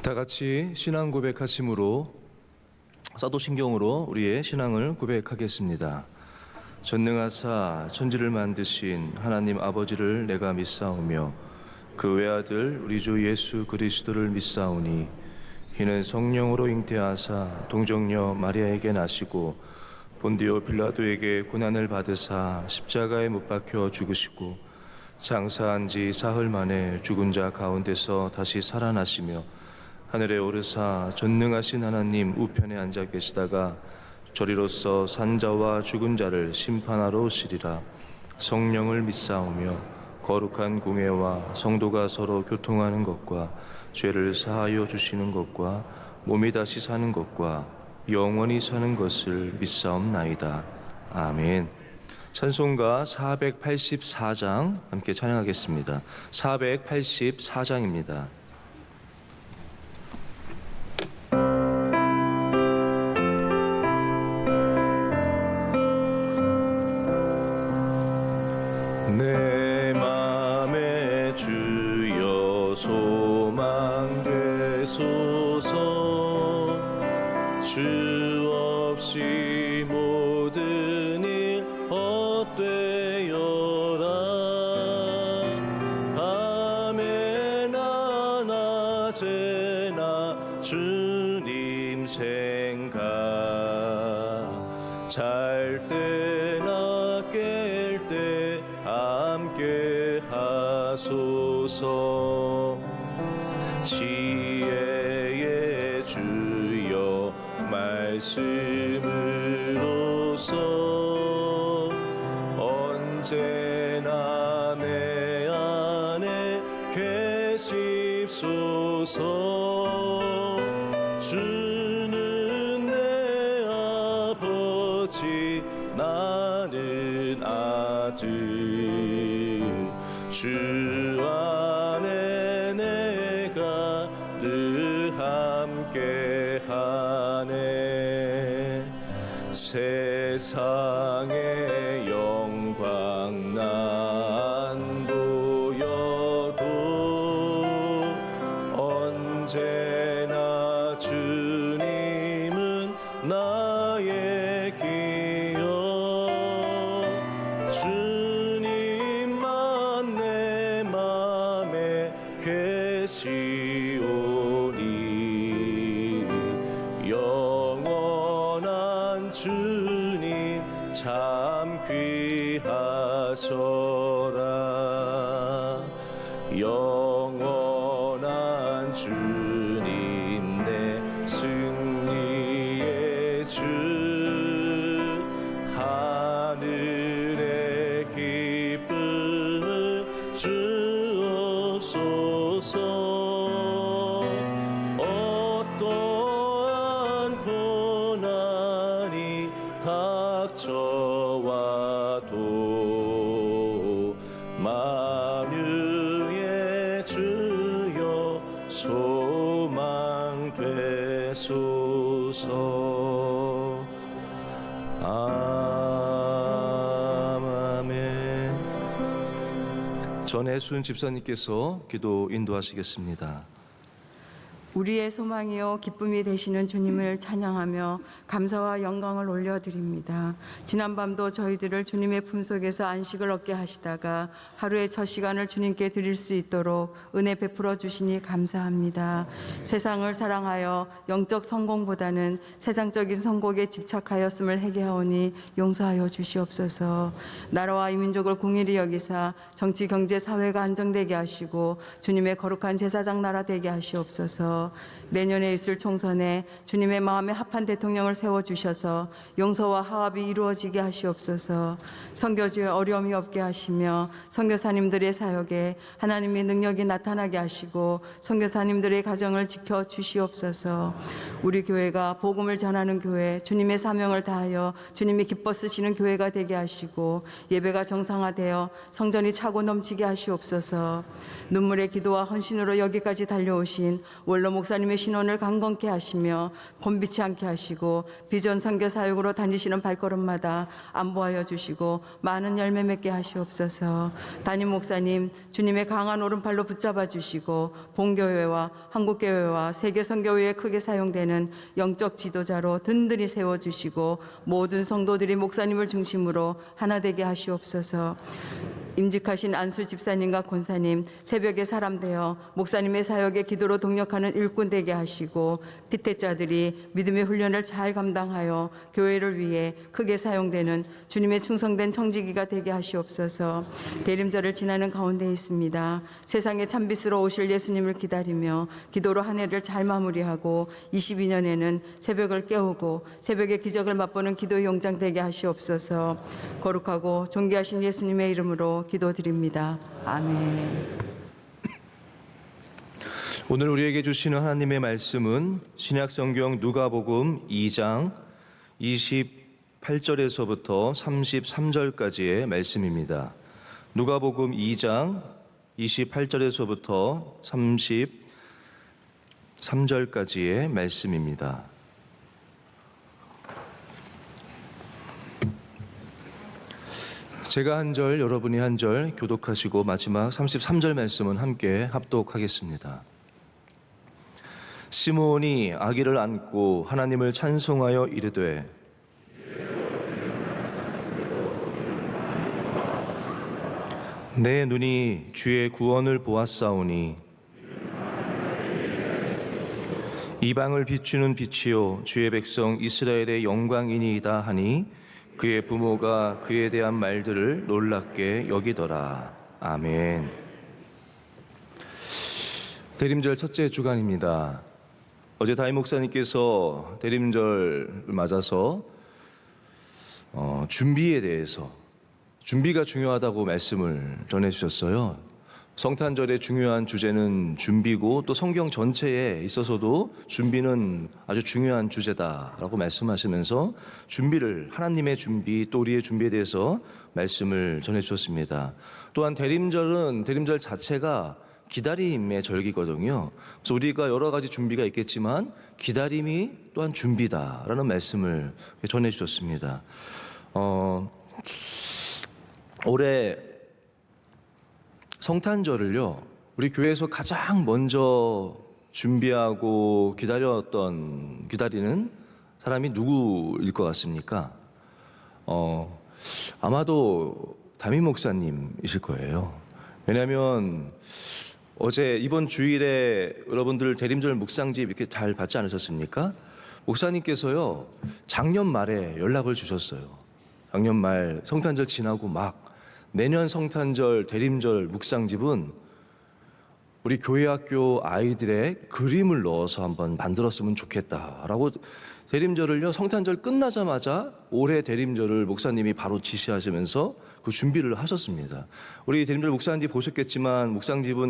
다 같이 신앙 고백하심으로 사도신경으로 우리의 신앙을 고백하겠습니다. 전능하사 천지를 만드신 하나님 아버지를 내가 믿사오며 그 외아들 우리 주 예수 그리스도를 믿사오니 이는 성령으로 잉태하사 동정녀 마리아에게 나시고 본디오 빌라도에게 고난을 받으사 십자가에 못 박혀 죽으시고 장사한 지 사흘 만에 죽은 자 가운데서 다시 살아나시며 하늘에 오르사 전능하신 하나님 우편에 앉아 계시다가 저리로서 산자와 죽은 자를 심판하러 오시리라. 성령을 믿사오며 거룩한 공회와 성도가 서로 교통하는 것과 죄를 사하여 주시는 것과 몸이 다시 사는 것과 영원히 사는 것을 믿사옵나이다. 아멘. 찬송가 484장 함께 찬양하겠습니다. 484장입니다. 내 맘에 주여 소망되소서. 주 없이 모든 일 헛되어라. 밤에나 낮에나 주님 생각, 잘 때나 깰 때 함께 하소서. 지혜의 주여 말씀으로써 언제나 내 안에 계십소서. 주는 내 아버지 나는 아들, 주 안에 내가 늘 함께하네. 세상의 영광 난 보여도 언제나 주님은 나의 기억. 주님만 내 맘에 계시오니 영원한 주님 참 귀하소라. 영원한 주님 내 승리의 주, 하늘의 기쁨을 주옵소서. 어떠한 고난이 닥쳐와도 만유의 주여 소망되소서. 아멘. 전혜순 집사님께서 기도 인도하시겠습니다. 우리의 소망이요 기쁨이 되시는 주님을 찬양하며 감사와 영광을 올려드립니다. 지난밤도 저희들을 주님의 품속에서 안식을 얻게 하시다가 하루의 첫 시간을 주님께 드릴 수 있도록 은혜 베풀어 주시니 감사합니다. 세상을 사랑하여 영적 성공보다는 세상적인 성공에 집착하였음을 회개하오니 용서하여 주시옵소서. 나라와 이 민족을 공의히 여기사 정치, 경제, 사회가 안정되게 하시고 주님의 거룩한 제사장 나라 되게 하시옵소서. 내년에 있을 총선에 주님의 마음에 합한 대통령을 세워주셔서 용서와 화합이 이루어지게 하시옵소서. 선교지에 어려움이 없게 하시며 선교사님들의 사역에 하나님의 능력이 나타나게 하시고 선교사님들의 가정을 지켜주시옵소서. 우리 교회가 복음을 전하는 교회, 주님의 사명을 다하여 주님이 기뻐 쓰시는 교회가 되게 하시고 예배가 정상화되어 성전이 차고 넘치게 하시옵소서. 눈물의 기도와 헌신으로 여기까지 달려오신 원로 목사님의 목사님의 신원을 강건케 하시며 곤비치 않게 하시고 비전 선교 사역으로 다니시는 발걸음마다 안보하여 주시고 많은 열매 맺게 하시옵소서. 담임 목사님 주님의 강한 오른팔로 붙잡아 주시고 본교회와 한국교회와 세계선교회에 크게 사용되는 영적 지도자로 든든히 세워주시고 모든 성도들이 목사님을 중심으로 하나 되게 하시옵소서. 임직하신 안수 집사님과 권사님 새벽에 사람 되어 목사님의 사역에 기도로 동력하는 일꾼 되게 하시고 피태자들이 믿음의 훈련을 잘 감당하여 교회를 위해 크게 사용되는 주님의 충성된 청지기가 되게 하시옵소서. 대림절을 지나는 가운데 있습니다. 세상에 참빛으로 오실 예수님을 기다리며 기도로 한 해를 잘 마무리하고 22년에는 새벽을 깨우고 새벽의 기적을 맛보는 기도의 용장 되게 하시옵소서. 거룩하고 존귀하신 예수님의 이름으로 기도드립니다. 아멘. 오늘 우리에게 주시는 하나님의 말씀은 신약성경 누가복음 2장 28절에서부터 33절까지의 말씀입니다. 누가복음 2장 28절에서부터 33절까지의 말씀입니다. 제가 한 절, 여러분이 한 절 교독하시고 마지막 33절 말씀은 함께 합독하겠습니다. 시므온이 아기를 안고 하나님을 찬송하여 이르되 내 눈이 주의 구원을 보았사오니 이방을 비추는 빛이요 주의 백성 이스라엘의 영광이니이다 하니 그의 부모가 그에 대한 말들을 놀랍게 여기더라. 아멘. 대림절 첫째 주간입니다. 어제 담임 목사님께서 대림절을 맞아서 준비에 대해서 준비가 중요하다고 말씀을 전해주셨어요. 성탄절의 중요한 주제는 준비고 또 성경 전체에 있어서도 준비는 아주 중요한 주제다라고 말씀하시면서 준비를 하나님의 준비 또 우리의 준비에 대해서 말씀을 전해주셨습니다. 또한 대림절 자체가 기다림의 절기거든요. 그래서 우리가 여러 가지 준비가 있겠지만 기다림이 또한 준비다라는 말씀을 전해주셨습니다. 올해 성탄절을요, 우리 교회에서 가장 먼저 준비하고 기다리는 사람이 누구일 것 같습니까? 아마도 담임 목사님이실 거예요. 왜냐하면 어제 이번 주일에 여러분들 대림절 묵상집 이렇게 잘 받지 않으셨습니까? 목사님께서요, 작년 말에 연락을 주셨어요. 작년 말 성탄절 지나고 막 내년 성탄절 대림절 묵상집은 우리 교회학교 아이들의 그림을 넣어서 한번 만들었으면 좋겠다라고 대림절을요, 성탄절 끝나자마자 올해 대림절을 목사님이 바로 지시하시면서 그 준비를 하셨습니다. 우리 대림절 묵상집 보셨겠지만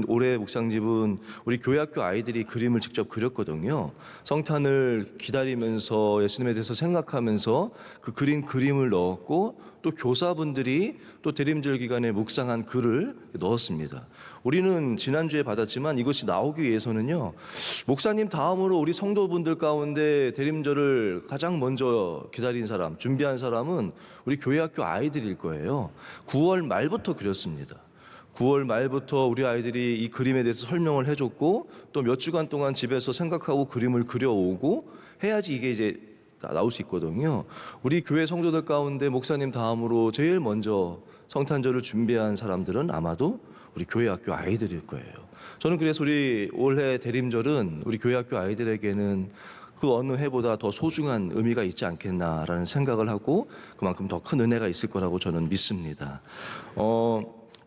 올해 묵상집은 우리 교회학교 아이들이 그림을 직접 그렸거든요. 성탄을 기다리면서 예수님에 대해서 생각하면서 그 그림을 넣었고 또 교사분들이 또 대림절 기간에 묵상한 글을 넣었습니다. 우리는 지난주에 받았지만 이것이 나오기 위해서는요, 목사님 다음으로 우리 성도분들 가운데 대림절을 가장 먼저 기다린 사람, 준비한 사람은 우리 교회학교 아이들일 거예요. 9월 말부터 그렸습니다. 9월 말부터 우리 아이들이 이 그림에 대해서 설명을 해줬고 또 몇 주간 동안 집에서 생각하고 그림을 그려오고 해야지 이게 이제 나올 수 있거든요. 우리 교회 성도들 가운데 목사님 다음으로 제일 먼저 성탄절을 준비한 사람들은 아마도 우리 교회학교 아이들일 거예요. 저는 그래서 우리 올해 대림절은 우리 교회학교 아이들에게는 그 어느 해보다 더 소중한 의미가 있지 않겠나라는 생각을 하고 그만큼 더 큰 은혜가 있을 거라고 저는 믿습니다.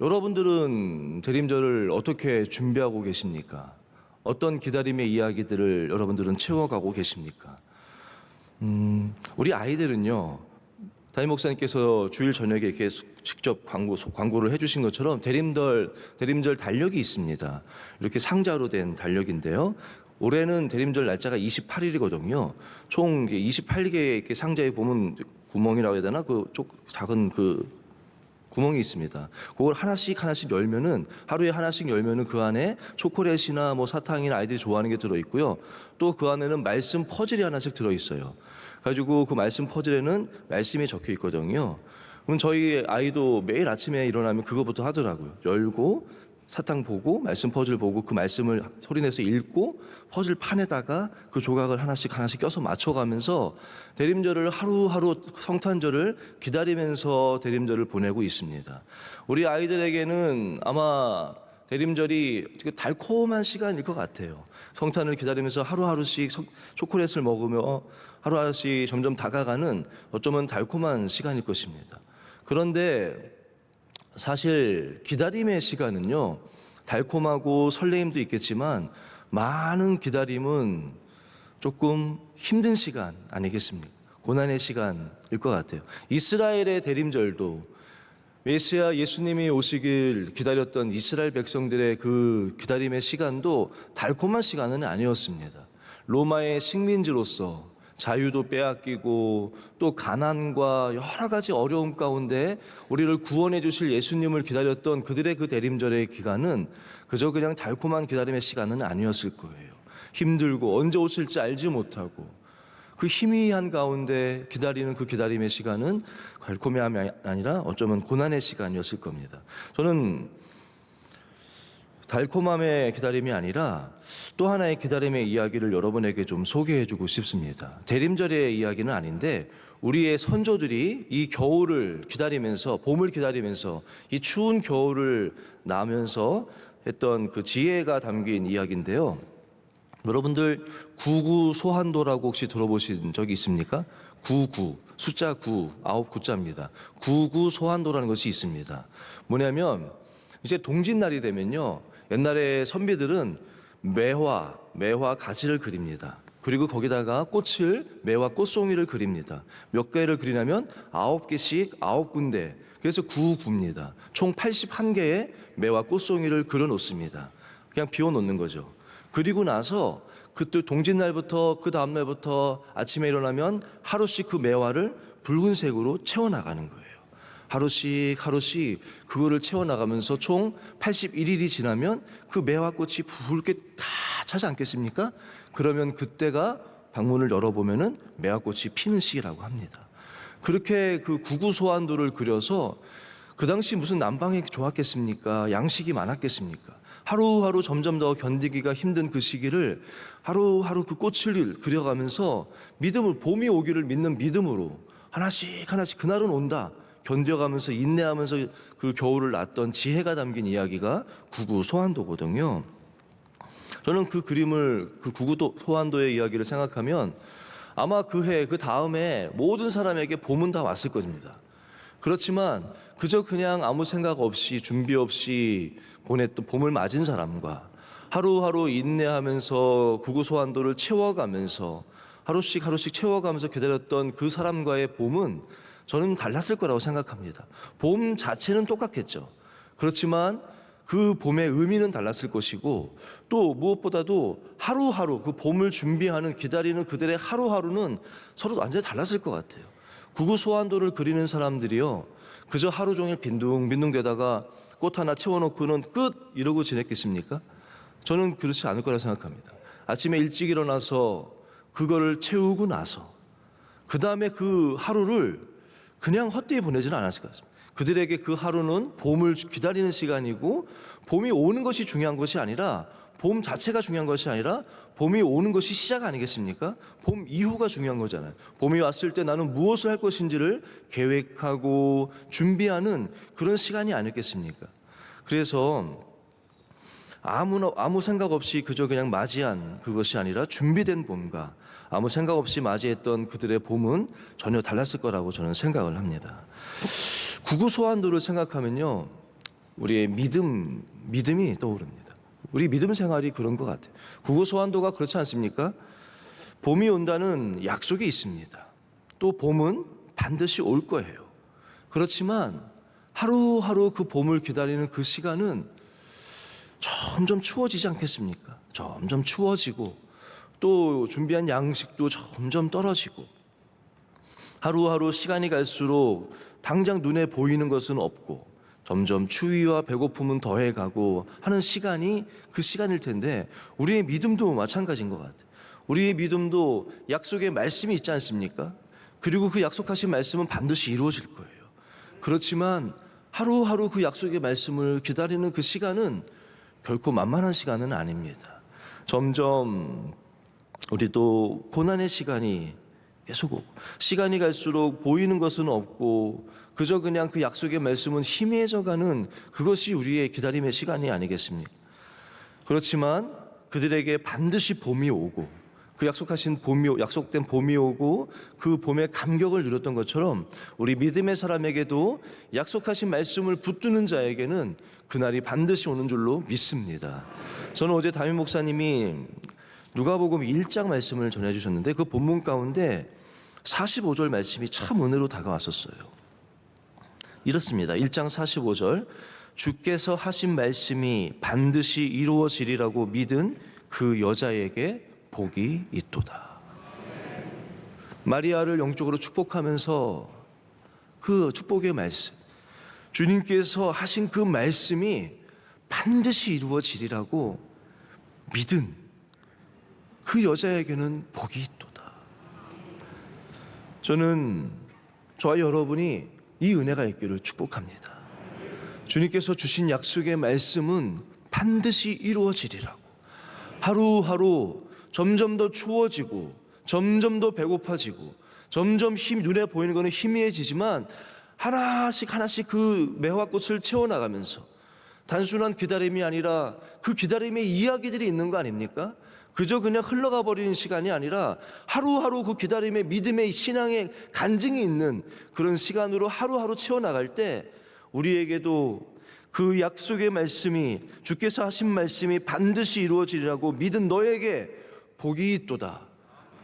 여러분들은 대림절을 어떻게 준비하고 계십니까? 어떤 기다림의 이야기들을 여러분들은 채워가고 계십니까? 우리 아이들은요, 담임 목사님께서 주일 저녁에 이렇게 직접 광고를 해주신 것처럼 대림절 달력이 있습니다. 이렇게 상자로 된 달력인데요. 올해는 대림절 날짜가 28일이거든요. 총 28개의 이렇게 상자에 보면 구멍이라고 해야 되나? 작은 구멍이 있습니다. 그걸 하나씩 열면은, 하루에 하나씩 열면은 그 안에 초콜릿이나 뭐 사탕이나 아이들이 좋아하는 게 들어 있고요. 또 그 안에는 말씀 퍼즐이 하나씩 들어 있어요. 가지고 그 말씀 퍼즐에는 말씀이 적혀 있거든요. 그럼 저희 아이도 매일 아침에 일어나면 그거부터 하더라고요. 열고 사탕 보고 말씀 퍼즐 보고 그 말씀을 소리내서 읽고 퍼즐 판에다가 그 조각을 하나씩 껴서 맞춰가면서 대림절을 하루하루 성탄절을 기다리면서 대림절을 보내고 있습니다. 우리 아이들에게는 아마 대림절이 달콤한 시간일 것 같아요. 성탄을 기다리면서 하루하루씩 초콜릿을 먹으며 하루하루씩 점점 다가가는 어쩌면 달콤한 시간일 것입니다. 그런데 사실 기다림의 시간은요, 달콤하고 설레임도 있겠지만 많은 기다림은 조금 힘든 시간 아니겠습니까? 고난의 시간일 것 같아요. 이스라엘의 대림절도 메시아 예수님이 오시길 기다렸던 이스라엘 백성들의 그 기다림의 시간도 달콤한 시간은 아니었습니다. 로마의 식민지로서 자유도 빼앗기고 또 가난과 여러 가지 어려움 가운데 우리를 구원해 주실 예수님을 기다렸던 그들의 그 대림절의 기간은 그저 그냥 달콤한 기다림의 시간은 아니었을 거예요. 힘들고 언제 오실지 알지 못하고 그 희미한 가운데 기다리는 그 기다림의 시간은 달콤함이 아니라 어쩌면 고난의 시간이었을 겁니다. 저는 달콤함의 기다림이 아니라 또 하나의 기다림의 이야기를 여러분에게 좀 소개해주고 싶습니다. 대림절의 이야기는 아닌데 우리의 선조들이 이 겨울을 기다리면서, 봄을 기다리면서 이 추운 겨울을 나면서 했던 그 지혜가 담긴 이야기인데요. 여러분들 구구소환도라고 혹시 들어보신 적이 있습니까? 구구, 숫자 9, 9자입니다. 구구소환도라는 것이 있습니다. 뭐냐면 이제 동짓날이 되면요, 옛날에 선비들은 매화 가지를 그립니다. 그리고 거기다가 매화 꽃송이를 그립니다. 몇 개를 그리냐면 9개씩 9군데, 그래서 9구입니다. 총 81개의 매화 꽃송이를 그려 놓습니다. 그냥 비워 놓는 거죠. 그리고 나서 그때 동짓날부터 그 다음날부터 아침에 일어나면 하루씩 그 매화를 붉은색으로 채워나가는 거예요. 하루씩 그거를 채워나가면서 총 81일이 지나면 그 매화꽃이 붉게 다 차지 않겠습니까? 그러면 그때가 방문을 열어보면은 매화꽃이 피는 시기라고 합니다. 그렇게 그 구구소환도를 그려서 그 당시 무슨 난방이 좋았겠습니까? 양식이 많았겠습니까? 하루하루 점점 더 견디기가 힘든 그 시기를 하루하루 그 꽃을 그려가면서 봄이 오기를 믿는 믿음으로 하나씩 그날은 온다 견뎌가면서 인내하면서 그 겨울을 났던 지혜가 담긴 이야기가 구구소환도거든요. 저는 그 그림을, 그 구구소환도의 이야기를 생각하면 아마 그 다음에 모든 사람에게 봄은 다 왔을 것입니다. 그렇지만 그저 그냥 아무 생각 없이 준비 없이 보냈던 봄을 맞은 사람과 하루하루 인내하면서 구구소환도를 채워가면서 하루씩 채워가면서 기다렸던 그 사람과의 봄은 저는 달랐을 거라고 생각합니다. 봄 자체는 똑같겠죠. 그렇지만 그 봄의 의미는 달랐을 것이고 또 무엇보다도 하루하루 그 봄을 준비하는 기다리는 그들의 하루하루는 서로 완전히 달랐을 것 같아요. 구구소환도를 그리는 사람들이요, 그저 하루 종일 빈둥빈둥대다가 꽃 하나 채워놓고는 끝 이러고 지냈겠습니까? 저는 그렇지 않을 거라 생각합니다. 아침에 일찍 일어나서 그거를 채우고 나서 그 다음에 그 하루를 그냥 헛되이 보내지는 않았을 것 같습니다. 그들에게 그 하루는 봄을 기다리는 시간이고 봄이 오는 것이 중요한 것이 아니라 봄 자체가 중요한 것이 아니라 봄이 오는 것이 시작 아니겠습니까? 봄 이후가 중요한 거잖아요. 봄이 왔을 때 나는 무엇을 할 것인지를 계획하고 준비하는 그런 시간이 아니겠습니까? 그래서 아무 생각 없이 그저 그냥 맞이한 그것이 아니라 준비된 봄과 아무 생각 없이 맞이했던 그들의 봄은 전혀 달랐을 거라고 저는 생각을 합니다. 구구소환도를 생각하면요, 우리의 믿음이 떠오릅니다. 우리 믿음 생활이 그런 것 같아요. 구구소환도가 그렇지 않습니까? 봄이 온다는 약속이 있습니다. 또 봄은 반드시 올 거예요. 그렇지만 하루하루 그 봄을 기다리는 그 시간은 점점 추워지지 않겠습니까? 점점 추워지고 또 준비한 양식도 점점 떨어지고 하루하루 시간이 갈수록 당장 눈에 보이는 것은 없고 점점 추위와 배고픔은 더해가고 하는 시간이 그 시간일 텐데, 우리의 믿음도 마찬가지인 것 같아요. 우리의 믿음도 약속의 말씀이 있지 않습니까? 그리고 그 약속하신 말씀은 반드시 이루어질 거예요. 그렇지만 하루하루 그 약속의 말씀을 기다리는 그 시간은 결코 만만한 시간은 아닙니다. 점점 우리도 고난의 시간이 계속 오고, 시간이 갈수록 보이는 것은 없고 그저 그냥 그 약속의 말씀은 희미해져가는, 그것이 우리의 기다림의 시간이 아니겠습니까? 그렇지만 그들에게 반드시 봄이 오고, 그 약속된 봄이 오고 그 봄의 감격을 누렸던 것처럼, 우리 믿음의 사람에게도 약속하신 말씀을 붙드는 자에게는 그날이 반드시 오는 줄로 믿습니다. 저는 어제 담임 목사님이 누가복음 1장 말씀을 전해주셨는데, 그 본문 가운데 45절 말씀이 참 은혜로 다가왔었어요. 이렇습니다. 1장 45절, 주께서 하신 말씀이 반드시 이루어지리라고 믿은 그 여자에게 복이 있도다. 마리아를 영적으로 축복하면서 그 축복의 말씀, 주님께서 하신 그 말씀이 반드시 이루어지리라고 믿은 그 여자에게는 복이 있도다. 저는 저와 여러분이 이 은혜가 있기를 축복합니다. 주님께서 주신 약속의 말씀은 반드시 이루어지리라고. 하루하루 점점 더 추워지고 점점 더 배고파지고 점점 눈에 보이는 것은 희미해지지만 하나씩 그 매화꽃을 채워나가면서 단순한 기다림이 아니라 그 기다림의 이야기들이 있는 거 아닙니까? 그저 그냥 흘러가 버리는 시간이 아니라 하루하루 그 기다림의 믿음의 신앙의 간증이 있는 그런 시간으로 하루하루 채워나갈 때, 우리에게도 그 약속의 말씀이, 주께서 하신 말씀이 반드시 이루어지리라고 믿은 너에게 복이 있도다.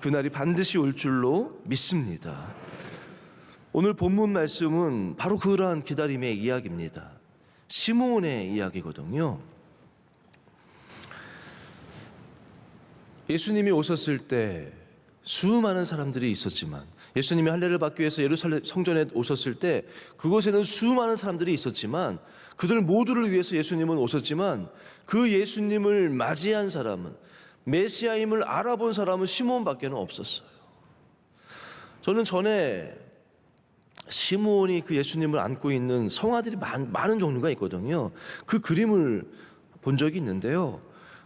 그날이 반드시 올 줄로 믿습니다. 오늘 본문 말씀은 바로 그러한 기다림의 이야기입니다. 시므온의 이야기거든요. 예수님이 오셨을 때 수많은 사람들이 있었지만, 예수님이 할례를 받기 위해서 예루살렘 성전에 오셨을 때 그곳에는 수많은 사람들이 있었지만, 그들 모두를 위해서 예수님은 오셨지만, 그 예수님을 맞이한 사람은, 메시아임을 알아본 사람은 시므온밖에는 없었어요. 저는 전에 시므온이 그 예수님을 안고 있는 성화들이 많은 종류가 있거든요. 그 그림을 본 적이 있는데요,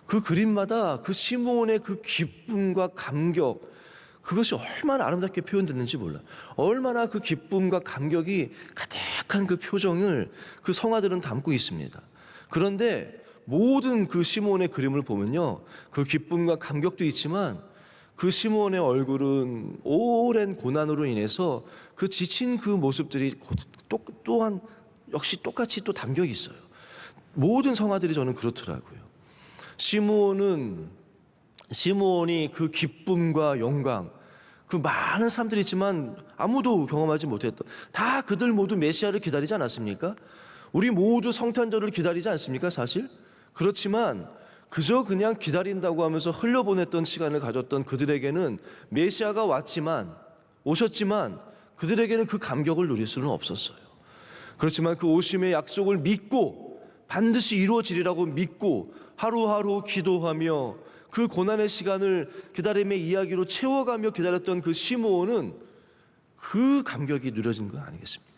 그 그림마다 그 시므온의 그 기쁨과 감격, 그것이 얼마나 아름답게 표현됐는지 몰라요. 얼마나 그 기쁨과 감격이 가득한 그 표정을 그 성화들은 담고 있습니다. 그런데 모든 그 시므온의 그림을 보면요, 그 기쁨과 감격도 있지만 그 시므온의 얼굴은 오랜 고난으로 인해서 그 지친 그 모습들이 또한 역시 똑같이 또 담겨 있어요. 모든 성화들이 저는 그렇더라고요. 시므온이 그 기쁨과 영광, 그 많은 사람들이 있지만 아무도 경험하지 못했던, 다 그들 모두 메시아를 기다리지 않았습니까? 우리 모두 성탄절을 기다리지 않습니까, 사실? 그렇지만 그저 그냥 기다린다고 하면서 흘려보냈던 시간을 가졌던 그들에게는 메시아가 오셨지만 그들에게는 그 감격을 누릴 수는 없었어요. 그렇지만 그 오심의 약속을 믿고 반드시 이루어지리라고 믿고 하루하루 기도하며 그 고난의 시간을 기다림의 이야기로 채워가며 기다렸던 그 시므온은 그 감격이 누려진 거 아니겠습니까?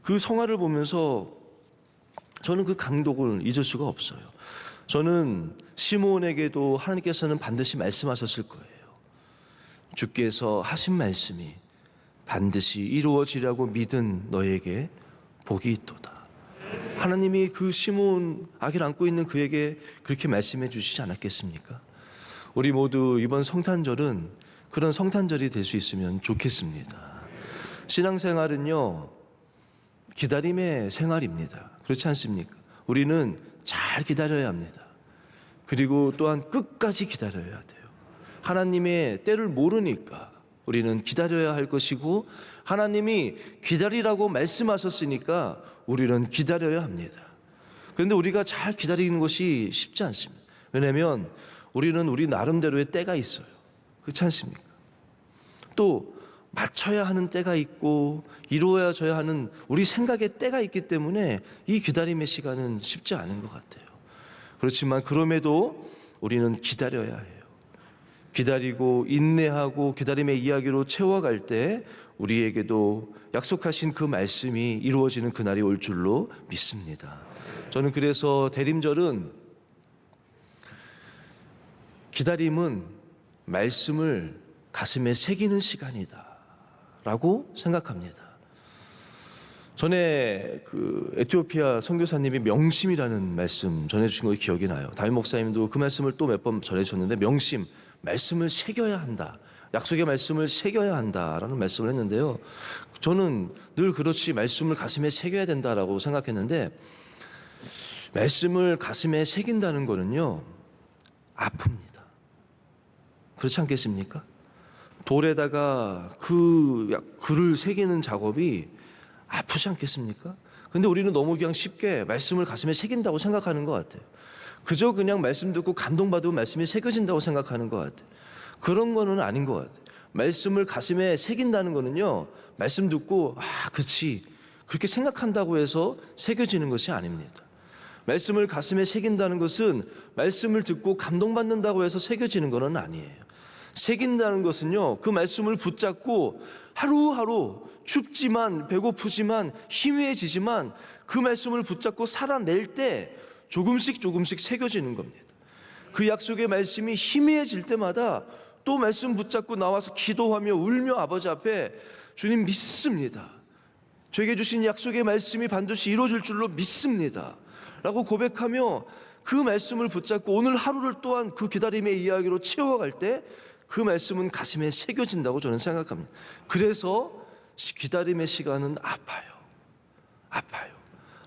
그 성화를 보면서 저는 그 감동을 잊을 수가 없어요. 저는 시므온에게도 하나님께서는 반드시 말씀하셨을 거예요. 주께서 하신 말씀이 반드시 이루어지라고 믿은 너에게 복이 있도다. 하나님이 그 시므온, 아기를 안고 있는 그에게 그렇게 말씀해 주시지 않았겠습니까? 우리 모두 이번 성탄절은 그런 성탄절이 될 수 있으면 좋겠습니다. 신앙생활은요, 기다림의 생활입니다. 그렇지 않습니까? 우리는 잘 기다려야 합니다. 그리고 또한 끝까지 기다려야 돼요. 하나님의 때를 모르니까 우리는 기다려야 할 것이고, 하나님이 기다리라고 말씀하셨으니까 우리는 기다려야 합니다. 그런데 우리가 잘 기다리는 것이 쉽지 않습니다. 왜냐하면 우리는 우리 나름대로의 때가 있어요. 그렇지 않습니까? 또 맞춰야 하는 때가 있고 이루어져야 하는 우리 생각의 때가 있기 때문에 이 기다림의 시간은 쉽지 않은 것 같아요. 그렇지만 그럼에도 우리는 기다려야 해요. 기다리고 인내하고 기다림의 이야기로 채워갈 때 우리에게도 약속하신 그 말씀이 이루어지는 그날이 올 줄로 믿습니다. 저는 그래서 대림절은 기다림은 말씀을 가슴에 새기는 시간이다 라고 생각합니다. 전에 그 에티오피아 선교사님이 명심이라는 말씀 전해주신 거 기억이 나요. 담임 목사님도 그 말씀을 또 몇 번 전해주셨는데, 명심, 말씀을 새겨야 한다, 약속의 말씀을 새겨야 한다라는 말씀을 했는데요. 저는 늘 그렇지 말씀을 가슴에 새겨야 된다라고 생각했는데, 말씀을 가슴에 새긴다는 거는요 아픕니다. 그렇지 않겠습니까? 돌에다가 그 글을 새기는 작업이 아프지 않겠습니까? 근데 우리는 너무 그냥 쉽게 말씀을 가슴에 새긴다고 생각하는 것 같아요. 그저 그냥 말씀 듣고 감동받으면 말씀이 새겨진다고 생각하는 것 같아요. 그런 거는 아닌 것 같아요. 말씀을 가슴에 새긴다는 거는요, 말씀 듣고 그치, 그렇게 생각한다고 해서 새겨지는 것이 아닙니다. 말씀을 가슴에 새긴다는 것은 말씀을 듣고 감동받는다고 해서 새겨지는 것은 아니에요. 새긴다는 것은요, 그 말씀을 붙잡고 하루하루 춥지만 배고프지만 희미해지지만 그 말씀을 붙잡고 살아낼 때 조금씩 새겨지는 겁니다. 그 약속의 말씀이 희미해질 때마다 또 말씀 붙잡고 나와서 기도하며 울며 아버지 앞에 주님 믿습니다, 저에게 주신 약속의 말씀이 반드시 이루어질 줄로 믿습니다 라고 고백하며 그 말씀을 붙잡고 오늘 하루를 또한 그 기다림의 이야기로 채워갈 때 그 말씀은 가슴에 새겨진다고 저는 생각합니다. 그래서 기다림의 시간은 아파요.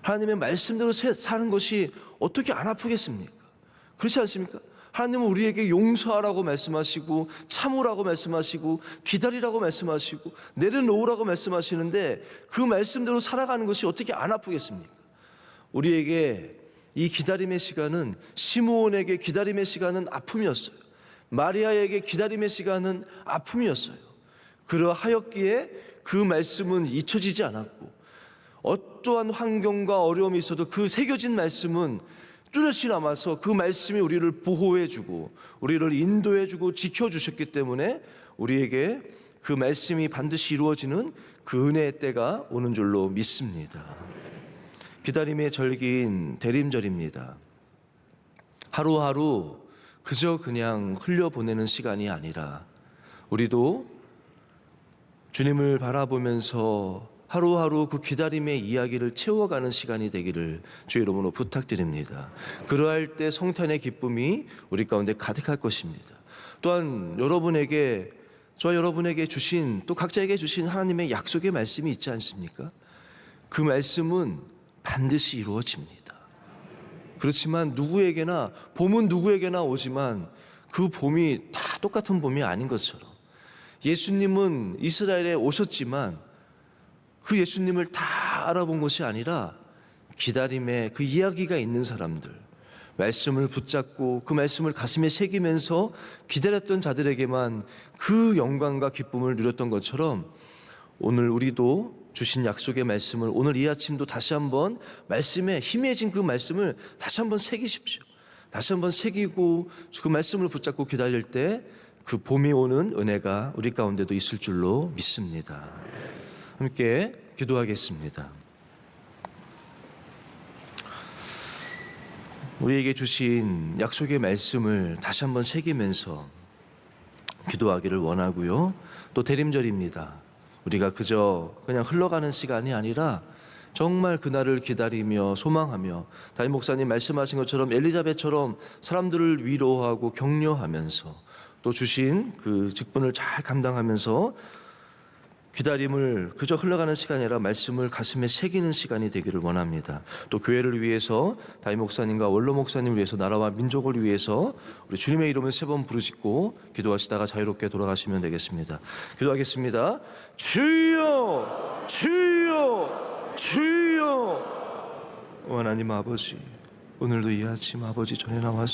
하나님의 말씀대로 사는 것이 어떻게 안 아프겠습니까? 그렇지 않습니까? 하나님은 우리에게 용서하라고 말씀하시고 참으라고 말씀하시고 기다리라고 말씀하시고 내려놓으라고 말씀하시는데 그 말씀대로 살아가는 것이 어떻게 안 아프겠습니까? 우리에게 이 기다림의 시간은, 시므온에게 기다림의 시간은 아픔이었어요. 마리아에게 기다림의 시간은 아픔이었어요. 그러하였기에 그 말씀은 잊혀지지 않았고, 어떠한 환경과 어려움이 있어도 그 새겨진 말씀은 뚜렷이 남아서 그 말씀이 우리를 보호해주고 우리를 인도해주고 지켜주셨기 때문에 우리에게 그 말씀이 반드시 이루어지는 그 은혜의 때가 오는 줄로 믿습니다. 기다림의 절기인 대림절입니다. 하루하루 그저 그냥 흘려보내는 시간이 아니라 우리도 주님을 바라보면서 하루하루 그 기다림의 이야기를 채워가는 시간이 되기를 주의 이름으로 부탁드립니다. 그러할 때 성탄의 기쁨이 우리 가운데 가득할 것입니다. 또한 여러분에게, 저와 여러분에게 주신, 또 각자에게 주신 하나님의 약속의 말씀이 있지 않습니까? 그 말씀은 반드시 이루어집니다. 그렇지만 누구에게나, 봄은 누구에게나 오지만 그 봄이 다 똑같은 봄이 아닌 것처럼, 예수님은 이스라엘에 오셨지만 그 예수님을 다 알아본 것이 아니라 기다림의 그 이야기가 있는 사람들, 말씀을 붙잡고 그 말씀을 가슴에 새기면서 기다렸던 자들에게만 그 영광과 기쁨을 누렸던 것처럼, 오늘 우리도 주신 약속의 말씀을 오늘 이 아침도 다시 한번 말씀에 희미해진 그 말씀을 다시 한번 새기십시오. 다시 한번 새기고 그 말씀을 붙잡고 기다릴 때 그 봄이 오는 은혜가 우리 가운데도 있을 줄로 믿습니다. 함께 기도하겠습니다. 우리에게 주신 약속의 말씀을 다시 한번 새기면서 기도하기를 원하고요. 또 대림절입니다. 우리가 그저 그냥 흘러가는 시간이 아니라 정말 그날을 기다리며 소망하며, 담임 목사님 말씀하신 것처럼 엘리자벳처럼 사람들을 위로하고 격려하면서 또 주신 그 직분을 잘 감당하면서 기다림을 그저 흘러가는 시간이 아니라 말씀을 가슴에 새기는 시간이 되기를 원합니다. 또 교회를 위해서, 담임 목사님과 원로 목사님을 위해서, 나라와 민족을 위해서 우리 주님의 이름을 3번 부르짖고 기도하시다가 자유롭게 돌아가시면 되겠습니다. 기도하겠습니다. 주여, 주여, 주여. 하나님 아버지, 오늘도 이 아침 아버지 전에 나왔습니다.